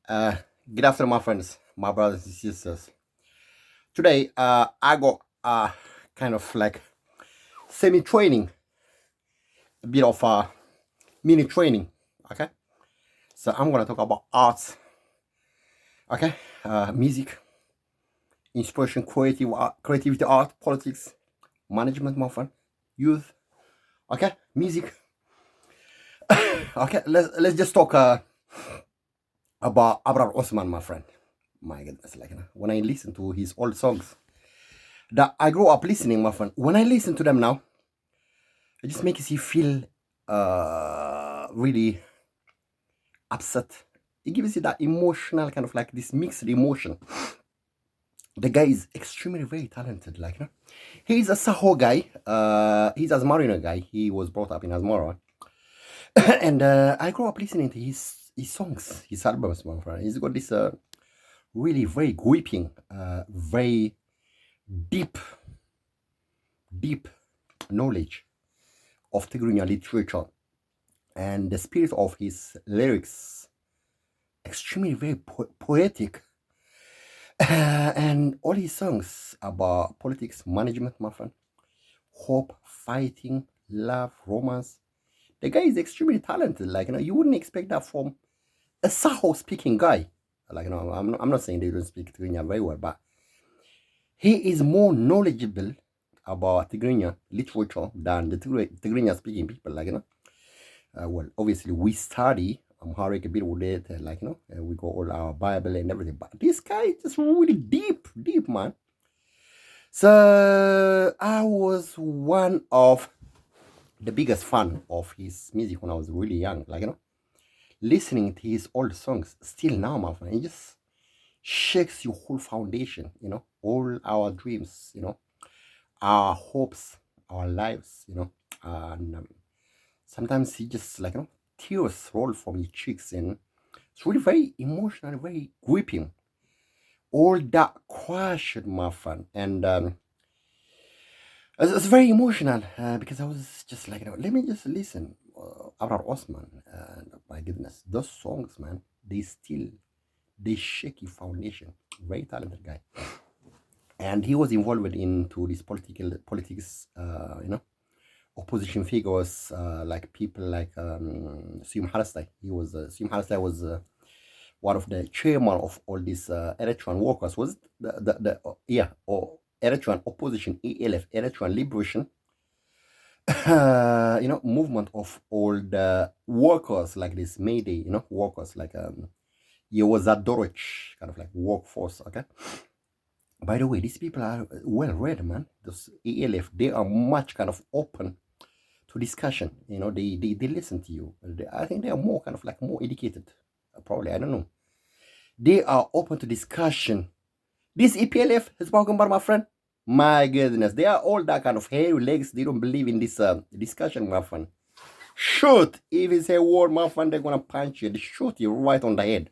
Uh, Good afternoon, my friends, my brothers and sisters. Today, I got kind of like semi training, a bit of mini training. Okay, so I'm gonna talk about arts. Okay, music, inspiration, creativity, art, politics, management, my friend, youth. Okay, music. Okay, let's just talk about Abrar Osman, my friend. My goodness, like when I listen to his old songs that I grew up listening, my friend. When I listen to them now, it just makes you feel really upset. It gives you that emotional kind of like this mixed emotion. The guy is extremely very talented. He's a Saho guy. He's a Asmarino guy. He was brought up in Asmara, and I grew up listening to his songs, his albums. My friend, he's got this really very gripping, very deep, deep knowledge of Tigrinya literature, and the spirit of his lyrics extremely very poetic. And all his songs about politics, management, my friend, hope, fighting, love, romance. The guy is extremely talented. You wouldn't expect that from a Saho speaking guy. I'm not saying they don't speak Tigrinya very well, but he is more knowledgeable about Tigrinya literature than the Tigrinya speaking people. Well, obviously we study Amharic a bit with it, we got all our Bible and everything. But this guy is just really deep, deep, man. So I was one of the biggest fan of his music when I was really young. Listening to his old songs still now, my friend, it just shakes your whole foundation. All our dreams. Our hopes, our lives. And sometimes he just tears roll from his cheeks, and it's really very emotional, very gripping. All that crushed my fun, and it's very emotional because I was just let me just listen. Abrar Osman, and my goodness, those songs, man, they shake your foundation. Very talented guy, and he was involved into this politics. Opposition figures like people like Siyum Halastai. Siyum Halastai was one of the chairman of all these Eritrean workers. Was it or Eritrean opposition, ELF, Eritrean Liberation, movement of all the workers like this Mayday, workers Yewazadorich, kind of like workforce. Okay. By the way, these people are well read, man. Those ELF, they are much kind of open to discussion. They listen to you. I think they are more kind of like more educated. Probably, I don't know. They are open to discussion. This EPLF is spoken about, my friend. My goodness, they are all that kind of hairy legs. They don't believe in this discussion, my friend. Shoot! If it's a word, my friend, they're gonna punch you. They shoot you right on the head.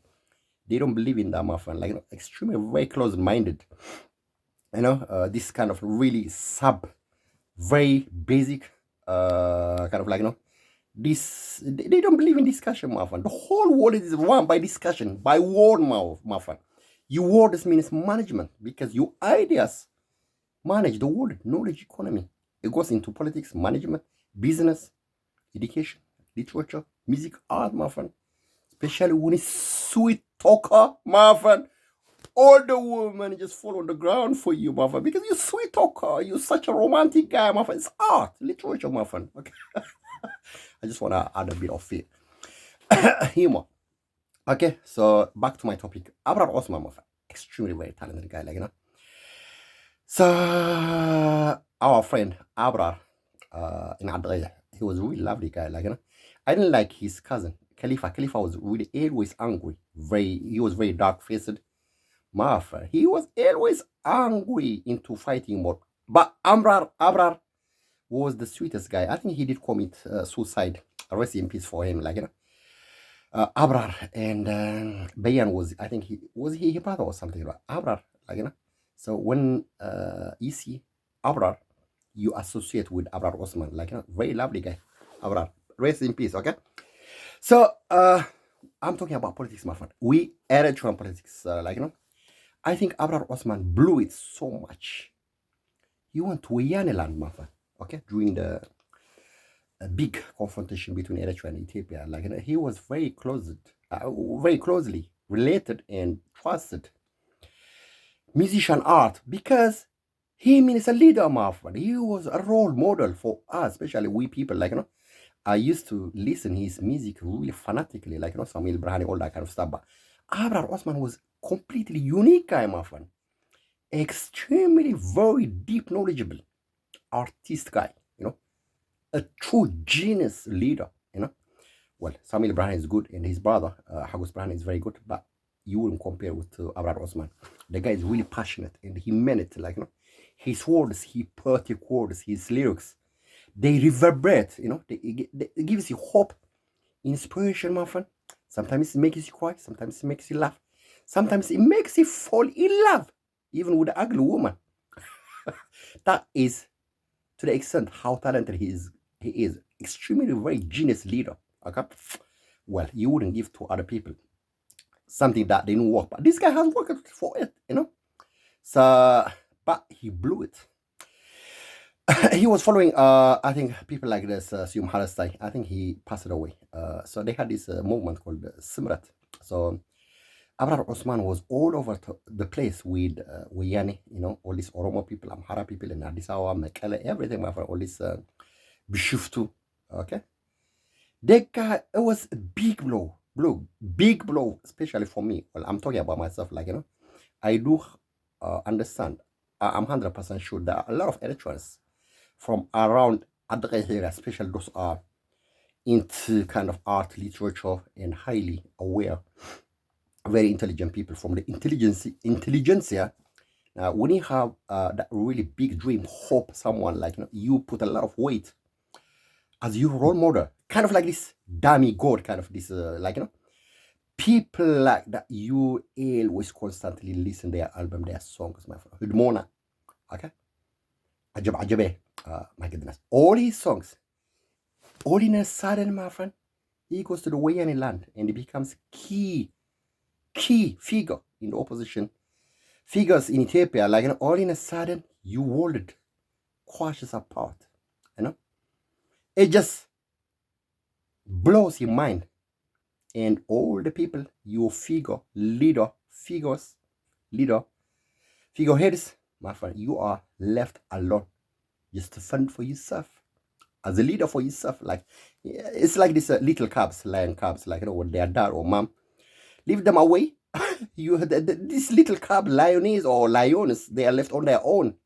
They don't believe in that, my friend. Extremely very close-minded. This kind of really very basic, kind of this. They don't believe in discussion, my friend. The whole world is run by discussion, by word mouth, my friend. Your words means management because your ideas manage the world knowledge economy. It goes into politics, management, business, education, literature, music, art, my friend. Especially when it's sweet talker, my friend. All the women just fall on the ground for you, my friend, because you're sweet talker. You're such a romantic guy, my friend. It's art, literature, my friend. Okay. I just want to add a bit of it. Humor. Okay, so back to my topic. Abrar Osman, my friend. Extremely very talented guy, So our friend Abrar in Adreye, he was a really lovely guy, I didn't like his cousin, Khalifa. Khalifa was really always angry. He was very dark faced. My friend, he was always angry into fighting mode. But Abrar was the sweetest guy. I think he did commit suicide. Rest in peace for him, Abrar and Bayan was, I think he his brother or something, like Abrar, So when you see Abrar, you associate with Abrar Osman, very lovely guy. Abrar, rest in peace, okay? So I'm talking about politics, my friend. We Eritrean politics, I think Abrar Osman blew it so much. He went to Wayane land, my friend. Okay, during the big confrontation between Eritrea and Ethiopia, he was very closely related and trusted musician art because he is a leader, my friend. He was a role model for us, especially we people. I used to listen his music really fanatically, Samuel Brahani, all that kind of stuff. But Abrar Osman was completely unique guy, my friend. Extremely, very deep, knowledgeable artist guy, a true genius leader, Well, Samuel Brahani is good, and his brother, Hagus Brahani, is very good, but you wouldn't compare with Abrar Osman. The guy is really passionate, and he meant it, his words, his poetic words, his lyrics, they reverberate, it gives you hope, inspiration, my friend. Sometimes it makes you cry, sometimes it makes you laugh, sometimes it makes you fall in love, even with an ugly woman. That is to the extent how talented he is. He is extremely very genius leader. Okay, well, you wouldn't give to other people something that didn't work, but this guy has worked for it, So, but he blew it. He was following, I think, people like this, Siyum Halastai. I think he passed away. So they had this movement called Simrat. So Abrar Osman was all over the place with Wayane, all these Oromo people, Amhara people in Addis Ababa, Mekele, everything, all this Bishuftu, okay? That guy, it was a big big blow, especially for me. Well, I'm talking about myself, I do understand. I'm 100% sure there are a lot of Eritreans from around Adre area, especially those are into kind of art, literature, and highly aware, very intelligent people from the intelligentsia. When you have that really big dream, hope someone you put a lot of weight as your role model, kind of like this dummy god, kind of this people like that you always constantly listen their album, their songs, my friend. Hudmona, okay, Ajabe, my goodness, all his songs, all in a sudden, my friend, he goes to the Wayane land and he becomes key figure in the opposition figures in Ethiopia. All in a sudden, your world crashes apart. It just blows your mind. And all the people you figureheads, my friend, you are left alone just to fend for yourself. As a leader for yourself, it's like this little cubs, lion cubs, with their dad or mom. Leave them away. This little cub, lioness or lions, they are left on their own.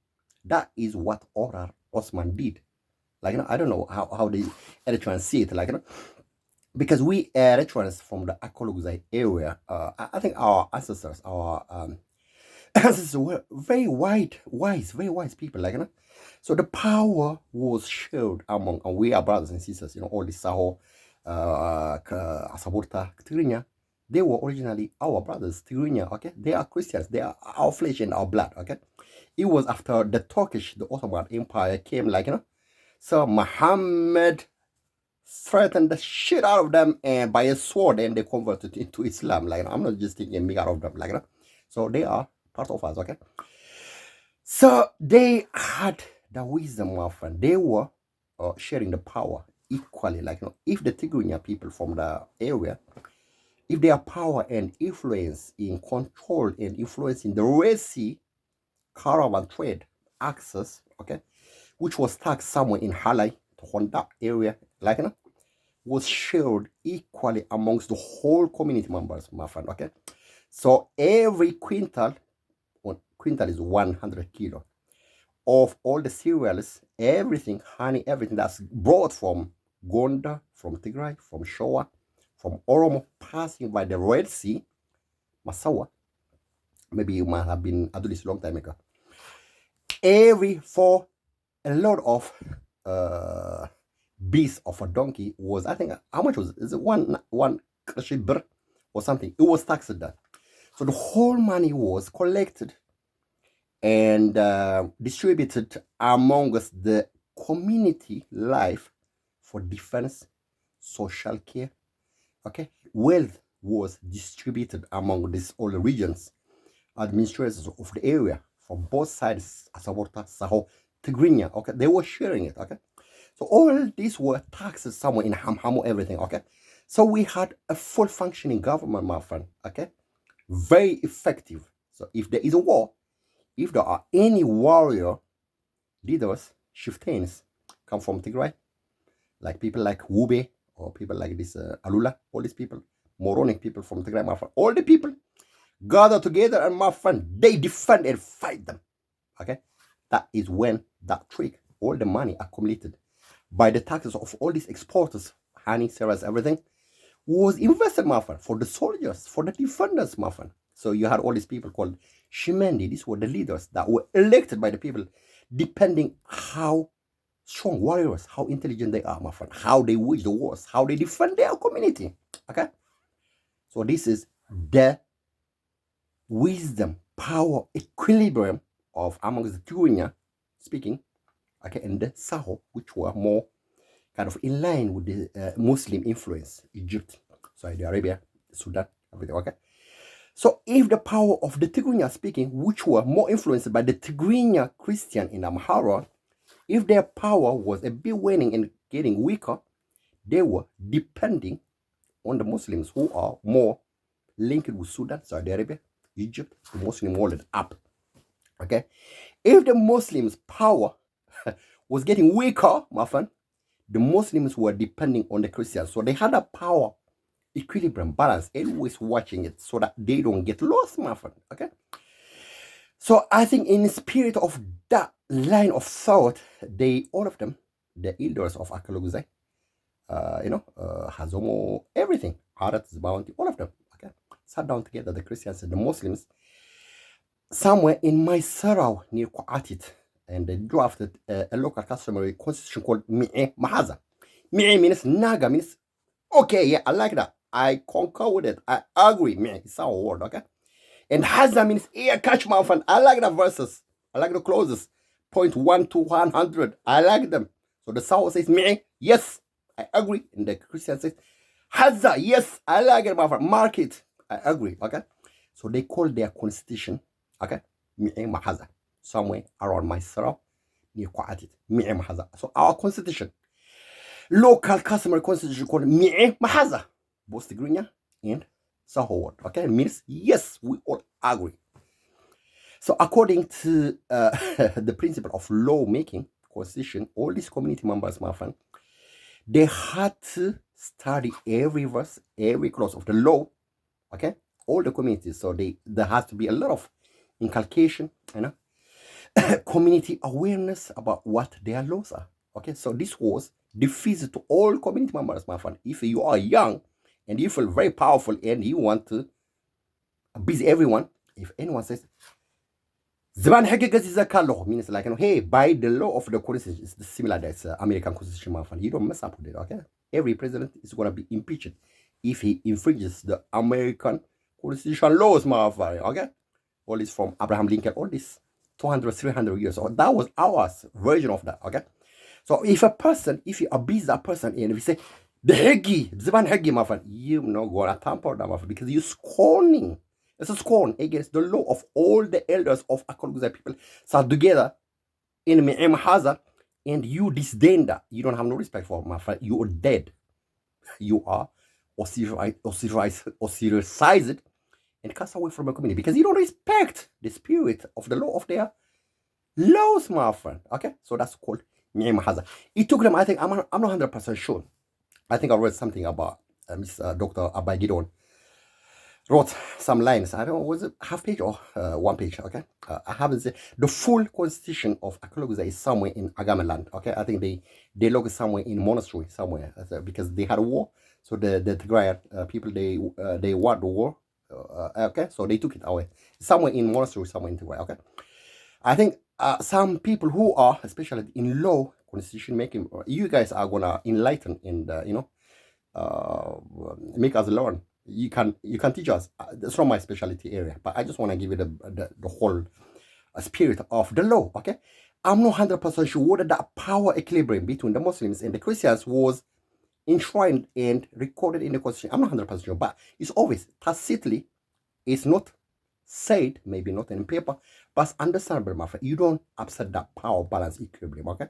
That is what Abrar Osman did. I don't know how the Eritreans see it, because we Eritreans from the Akologzai area, I think our ancestors, ancestors were very very wise people, So the power was shared among, and we are brothers and sisters, all the Saho, Asaburta, Tigrinya, they were originally our brothers, Tigrinya, okay? They are Christians, they are our flesh and our blood, okay? It was after the Ottoman Empire came, so Muhammad threatened the shit out of them and by a sword, and they converted into Islam. I'm not just thinking me out of them, So they are part of us, okay? So they had the wisdom, my friend. They were sharing the power equally. If the Tigrinya people from the area, if their power and influence in control and influence in the Red Sea caravan trade access, okay, which was stuck somewhere in Halai, Honda area, was shared equally amongst the whole community members, my friend, okay? So every quintal is 100 kilo of all the cereals, everything, honey, everything that's brought from Gonda, from Tigray, from Shoa, from Oromo, passing by the Red Sea, Masawa. Maybe you might have been Adulis a long time ago. For a lot of beast of a donkey was, I think, how much was it? Is it one bir or something? It was taxed that. So the whole money was collected and distributed amongst the community life for defense, social care, okay, wealth was distributed among these all regions, administrators of the area from both sides, Asaborta, Saho, Tigrinya, okay? They were sharing it, okay? So all these were taxes somewhere in Hamhamo, everything, okay? So we had a full functioning government, my friend, okay? Very effective. So if there is a war, if there are any warrior leaders, chieftains, come from Tigray, like people like Wube or people like this Alula, all these people, Moronic people from Tigray, my friend, all the people gather together and my friend, they defend and fight them. Okay? That is when that trick, all the money accumulated by the taxes of all these exporters, honey, cereals, everything, was invested, my friend, for the soldiers, for the defenders, my friend. So you had all these people called Shimendi. These were the leaders that were elected by the people, depending how strong warriors, how intelligent they are, my friend, how they wage the wars, how they defend their community. Okay? So this is the wisdom, power, equilibrium of amongst the Turunya speaking, okay, and the Saho, which were more kind of in line with the Muslim influence, Egypt, Saudi Arabia, Sudan, everything, okay? So if the power of the Tigrinya speaking, which were more influenced by the Tigrinya Christian in Amhara, if their power was a bit waning and getting weaker, they were depending on the Muslims who are more linked with Sudan, Saudi Arabia, Egypt, the Muslim world up. Okay? If the Muslims' power was getting weaker, my friend, the Muslims were depending on the Christians. So they had a power, equilibrium, balance, always watching it so that they don't get lost, my friend. Okay? So I think in the spirit of that line of thought, they, all of them, the elders of Akaloguzai, Hazomo, everything, Arat, Bounty, all of them, okay, sat down together, the Christians and the Muslims, somewhere in Maisarau near Kwatit, and they drafted a local customary constitution called Mi'e Mahaza. Mi'e means Naga, means, okay, yeah, I like that. I concur with it. I agree. Mi'e, it's our word, okay? And Haza means ear catch mouth, and I like the verses. I like the clauses. 0.1 to 100. I like them. So the South says, Mi'e, yes, I agree. And the Christian says, Haza, yes, I like it, my friend. Mark it. I agree, okay? So they call their constitution, okay, Mi'e Mahaza, somewhere around Maisara, near Kwatit, Mi'e Mahaza. So our constitution, local customary constitution called Mi'e Mahaza, both Tigrinya and Saho, okay, means yes, we all agree. So according to the principle of law making, constitution, all these community members, my friend, they had to study every verse, every clause of the law, okay, all the communities. So there has to be a lot of inculcation, community awareness about what their laws are. Okay, so this was diffused to all community members, my friend. If you are young and you feel very powerful and you want to busy everyone, if anyone says, Zaman means like, hey, by the law of the constitution, it's similar that's American constitution, my friend. You don't mess up with it, okay? Every president is going to be impeached if he infringes the American constitution laws, my friend, okay? All this from Abraham Lincoln, all this 200, 300 years old. That was our version of that, okay? So if you abuse that person and if you say, the Zaman Hegi, my friend, you're not going to tamper that, my friend, because you're scorning. It's a scorn against the law of all the elders of Akolguzai people sat together in Mi'e Mahaza, and you disdain that. You don't have no respect for it, my friend. You are dead. You are ostracized and cast away from the community because you don't respect the spirit of the law of their laws, my friend. Okay? So that's called Mi'e Mahaza. It took them, I think, I'm not 100% sure. I think I read something about Dr. Abai Gidon wrote some lines. I don't know, was it half page or 1 page? Okay, I haven't seen the full constitution of Akaloguzai is somewhere in Agameland. Okay, I think they log somewhere in monastery somewhere because they had a war. So the Tigray people they won the war. Okay, so they took it away somewhere in monastery, somewhere in Tigray. Okay, I think some people who are especially in law constitution making, you guys are gonna enlighten and make us learn. You can teach us. That's not my specialty area, but I just want to give you the whole spirit of the law. Okay, I'm not 100% sure whether that power equilibrium between the Muslims and the Christians was enshrined and recorded in the constitution. I'm not 100% sure, but it's always tacitly. It's not said, maybe not in paper, but it's understandable, my friend. You don't upset that power balance equilibrium, okay?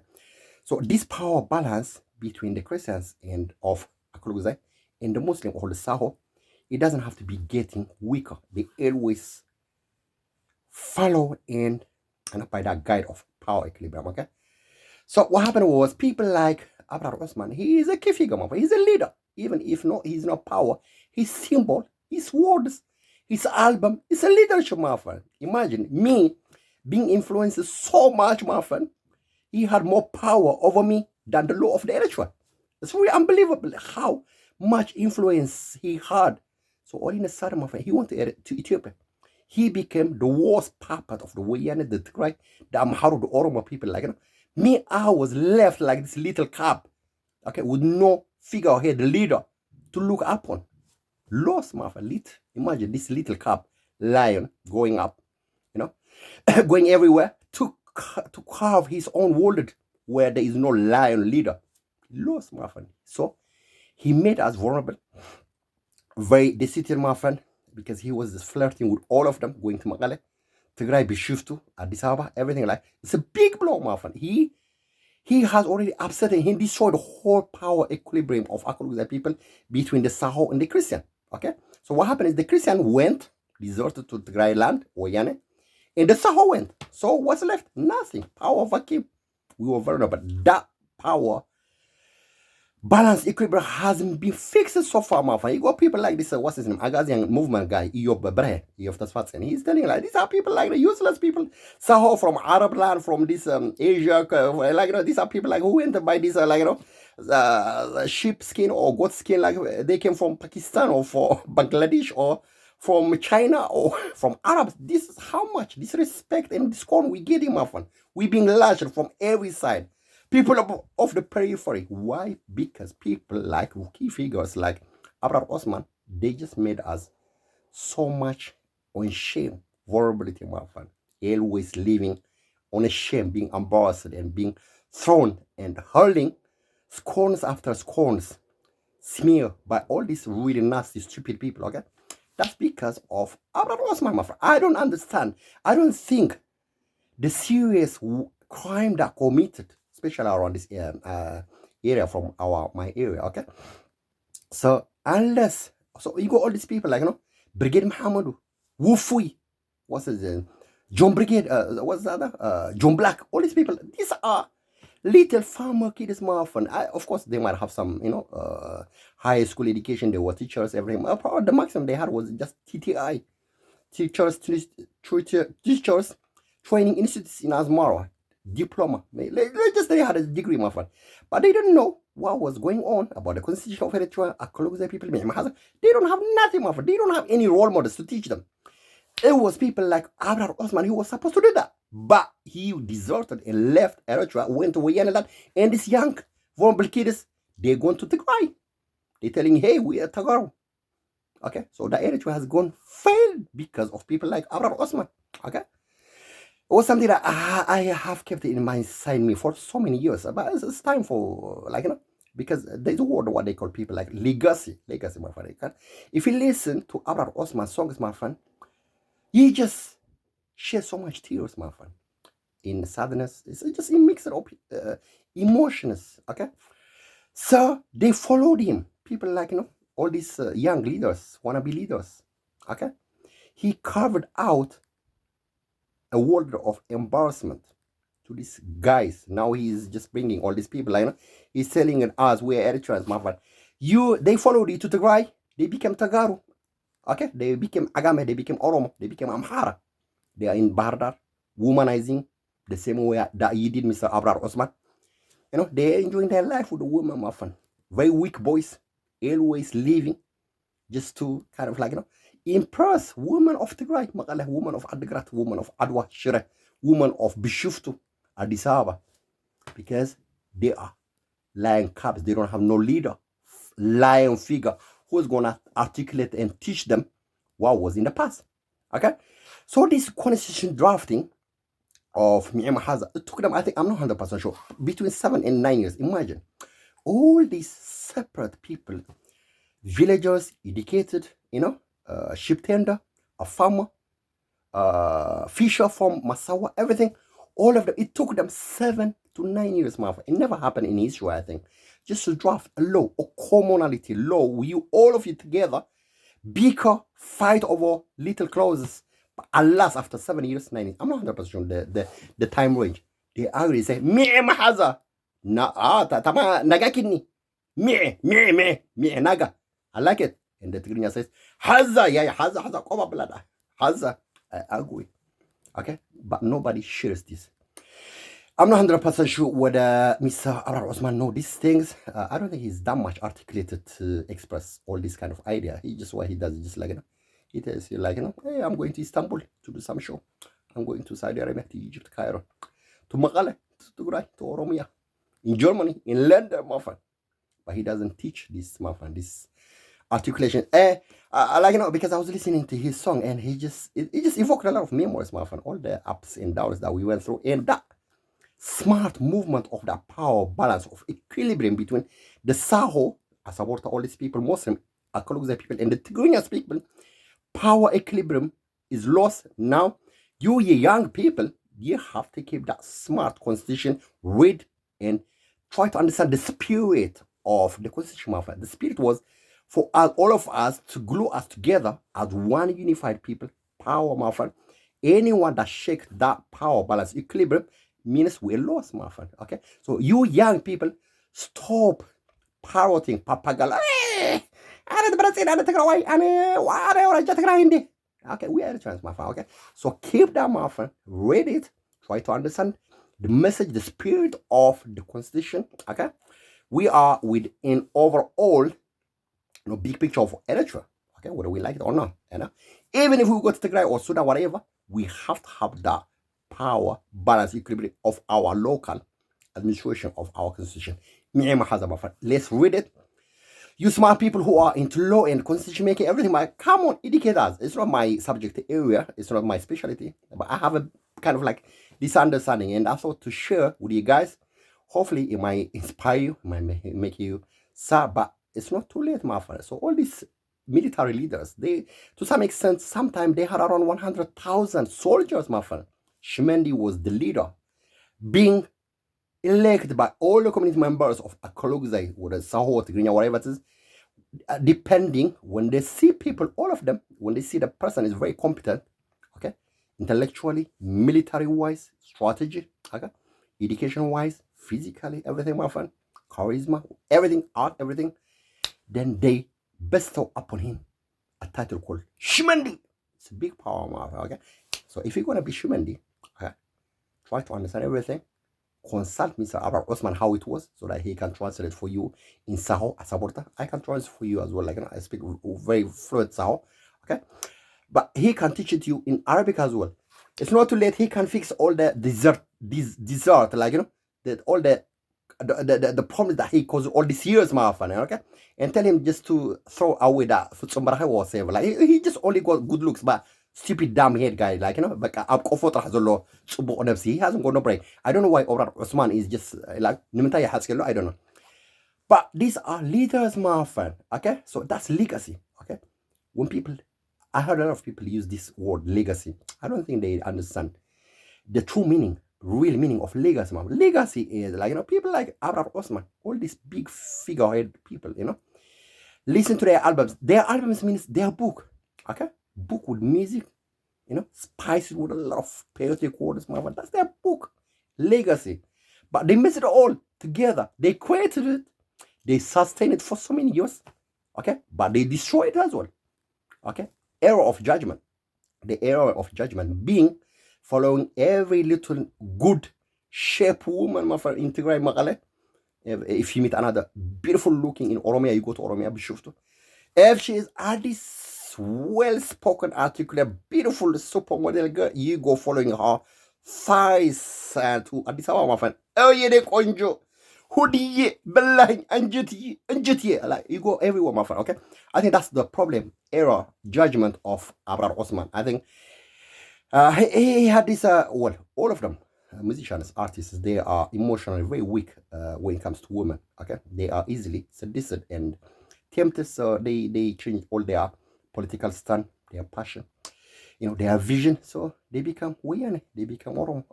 So this power balance between the Christians and of Akuluguzai and the Muslim or the Saho, it doesn't have to be getting weaker. They always follow and by that guide of power equilibrium, okay? So what happened was people like Abraham Osman, he is a key figure, he's a leader. Even if he's not power, his symbol, his words, his album is a leadership, my friend. Imagine me being influenced so much, my friend. He had more power over me than the law of the electoral. It's really unbelievable how much influence he had. So all in a sudden, my friend, he went to Ethiopia. He became the worst puppet of the Wayane, the Tigray, the Amharo, the Oromo people. Like, me, I was left like this little cub, okay, with no figurehead leader to look upon. Lost, my friend. Imagine this little cub, lion, going up, going everywhere to carve his own world where there is no lion leader. Lost, my friend. So he made us vulnerable, very deceited, my friend, because he was flirting with all of them, going to Magale, Tigray, Bishuftu, Addis Ababa, everything like. It's a big blow, my friend. He has already upset and he destroyed the whole power equilibrium of Akuluguzai people between the Saho and the Christian. Okay? So what happened is the Christian went, deserted to Tigray land, Oyane, and the Saho went. So what's left? Nothing. Power vacuum. We were vulnerable. That power balance equilibrium hasn't been fixed so far, my friend. You got people like this, what's his name? Agazian movement guy, Eyob Bre, Eyob Tasfatsen. He's telling like, these are people like the useless people. Saho from Arab land, from this Asia, these are people like who went by this, sheep skin or goat skin, like they came from Pakistan or from Bangladesh or from China or from Arabs. This is how much disrespect and scorn we get in, my friend. We being lashed from every side. People of the periphery. Why? Because people like key figures like Abraham Osman, they just made us so much on shame, vulnerability, my friend. Always living on a shame, being embarrassed and being thrown and hurling scorns after scorns, smear by all these really nasty, stupid people, okay? That's because of Abraham Osman, my friend. I don't understand. I don't think the serious crime that committed, especially around this area from my area, okay? So unless, so you got all these people like, Brigade Muhammadu, Wufui, what's his name? John Brigade, what's the other? John Black, all these people, these are little farmer kids, my friend. Of course, they might have some, high school education. They were teachers, everything. The maximum they had was just TTI, teachers training institutes in Asmara, diploma. Just they had a degree, my friend. But they didn't know what was going on about the constitution of Eritrea, Akuluguzai people. They don't have nothing, my friend. They don't have any role models to teach them. It was people like Abraham Osman who was supposed to do that. But he deserted and left Eritrea, went to Wayanaland, and these young, vulnerable kids, they're going to Tigray. They're telling, hey, we are Tagaro. Okay, so the Eritrea has gone failed because of people like Abraham Osman. Okay, it was something that I have kept in mind inside me for so many years. But it's time for, because there's a word what they call people like legacy, my friend. If you listen to Abraham Osman's songs, my friend, he just shares so much tears, my friend. In sadness, it's just a mix of emotions. Okay, so they followed him. People like all these young leaders, wannabe leaders. Okay, he carved out a world of embarrassment to these guys. Now he's just bringing all these people. He's telling us we're Eritreans, my friend. They followed you to Tigray. They became Tagaru. Okay, they became Agame. They became Oromo. They became Amhara. They are in Bardar, womanizing the same way that he did, Mr. Abraham Osman. They're enjoying their life with the woman, my friend. Very weak boys, always leaving just to kind of impress women of Tigray, women of Adigrat, women of Adwa, Shire, women of Bishuftu, Addis Ababa, because they are lion cubs. They don't have no leader, lion figure who's gonna articulate and teach them what was in the past. Okay, so this constitution drafting of Mi'im Haza, it took them, I think, I'm not 100% sure, between 7 and 9 years. Imagine all these separate people, villagers, educated, ship tender, a farmer, fisher from Masawa, everything, all of them. It took them 7 to 9 years, Martha. It never happened in Israel, I think. Just to draft a law, a commonality law, all of you together, bicker, fight over little clauses. But alas, after 7 years, 9 years, I'm not 100% sure the time range. They already say, me mahaza. Tama nagakini. Me naga. I like it. And the Tigrinya says, Haza, yeah, Haza, Koma Blada. Haza, I agree. Okay? But nobody shares this. I'm not 100% sure whether Mr. Arar Osman know these things. I don't think he's that much articulated to express all this kind of idea. He just, what he does is just like, he tells you like, hey, I'm going to Istanbul to do some show. I'm going to Saudi Arabia, to Egypt, Cairo, to Makale, to Tigray, to Oromia, in Germany, in London, my friend. But he doesn't teach this, my friend, this articulation. I like, because I was listening to his song and he just evoked a lot of memories, my friend, all the ups and downs that we went through. And that smart movement of that power balance of equilibrium between the Saho, as I support all these people, Muslim, Akalugza people, and the Tigrinya people, power equilibrium is lost. Now, you young people, you have to keep that smart constitution, read and try to understand the spirit of the constitution. The spirit was for us, all of us, to glue us together as one unified people, power, my friend. Anyone that shakes that power balance equilibrium means we're lost, my friend. Okay, so you young people, stop parroting papagala. Okay, we are the chance, my friend. Okay, so keep that, my friend. Read it. Try to understand the message, the spirit of the constitution. Okay, we are within overall, big picture of Eritrea. Okay, whether we like it or not, even if we go to Tigray or Sudan, whatever, we have to have that power balance equilibrium of our local administration of our constitution. Let's read it. You smart people who are into law and constitution making, everything, come on, educate us. It's not my subject area, it's not my specialty, but I have a kind of like this understanding, and I thought to share with you guys. Hopefully, it might inspire you, it might make you sad, but it's not too late, my friend. So all these military leaders, they, to some extent, sometimes they had around 100,000 soldiers, my friend. Shimendi was the leader, being elected by all the community members of Akologzai, or the Saho, Tigrinya, whatever it is, depending, when they see people, all of them, when they see the person is very competent, okay, intellectually, military-wise, strategy, okay, education-wise, physically, everything, my friend, charisma, everything, art, everything, then they bestow upon him a title called Shimendi. It's a big power, my friend, okay? So if you're going to be Shimendi, okay, try to understand everything. Consult Mr. Arar Osman how it was, so that he can translate for you in Saho, Asaborta. I can translate for you as well, like, I speak very fluent Saho, okay? But he can teach it to you in Arabic as well. It's not too late. He can fix all the dessert, like, all the problems that he caused all these years, my friend, okay? And tell him just to throw away that Futsumbarha or whatever. Like, he just only got good looks, but stupid damn head guy, like, but he hasn't got no brain. I don't know why Arar Osman is just like, I don't know. But these are leaders, my friend, okay? So that's legacy, okay? When people, I heard a lot of people use this word legacy. I don't think they understand the true meaning, real meaning of legacy. Legacy is like, people like Arar Osman, all these big figurehead people, listen to their albums. Their albums means their book, okay? Book with music, spiced with a lot of patriotic words. That's their book, legacy. But they mix it all together. They created it. They sustained it for so many years, okay? But they destroyed it as well, okay? Era of judgment. The era of judgment being following every little good shape woman, my friend, in Tigray, Makale. If you meet another beautiful looking in Oromia, you go to Oromia, Bishoftu. If she is this well-spoken, articulate, beautiful supermodel girl, you go following her thighs to Addis Ababa, my friend. Oh yeah, they konjo. Hoodie, Belang, Anjiti, like, you go everywhere, my friend, okay? I think that's the problem, error, judgment of Arar Osman. I think he had this, all of them, musicians, artists, they are emotionally very weak when it comes to women. Okay, they are easily seduced and tempted, so they change all their political stand, their passion, their vision. So they become Wayane, they become Oromo.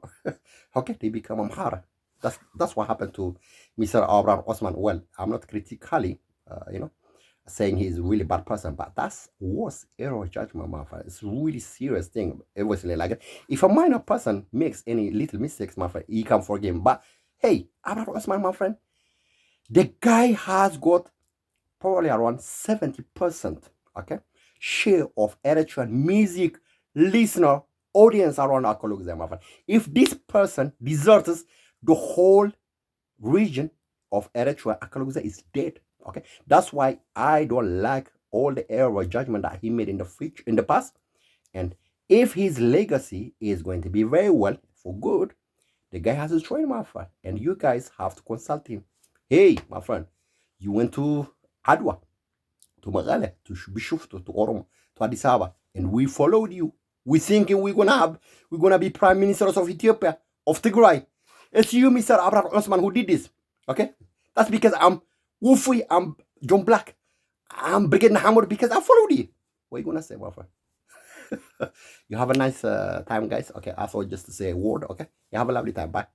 Okay, they become Amhara. That's what happened to Mr. Abraham Osman. Well, I'm not critically, saying he's a really bad person, but that's worse error of judgment, my friend. It's a really serious thing. It was like if a minor person makes any little mistakes, my friend, he can forgive him. But hey, Abraham Osman, my friend, the guy has got probably around 70%, okay, share of Eritrean music listener audience around Akolokze, my friend. If this person deserts the whole region of Eritrea, Akolokze is dead. Okay, that's why I don't like all the error judgment that he made in the future, in the past. And if his legacy is going to be very well for good, the guy has a train, my friend, and you guys have to consult him. Hey, my friend, you went to Adwa, to Magale, to Bishuftu, to Oromo, to Addis Ababa, and we followed you. We thinking we're gonna be prime ministers of Ethiopia, of Tigray. It's you, Mr. Abraham Osman, who did this. Okay, that's because I'm Wufi, I'm John Black, I'm Brigadier Hamid because I followed you. What are you gonna say, my friend? You have a nice time, guys. Okay, I thought just to say a word. Okay, you have a lovely time. Bye.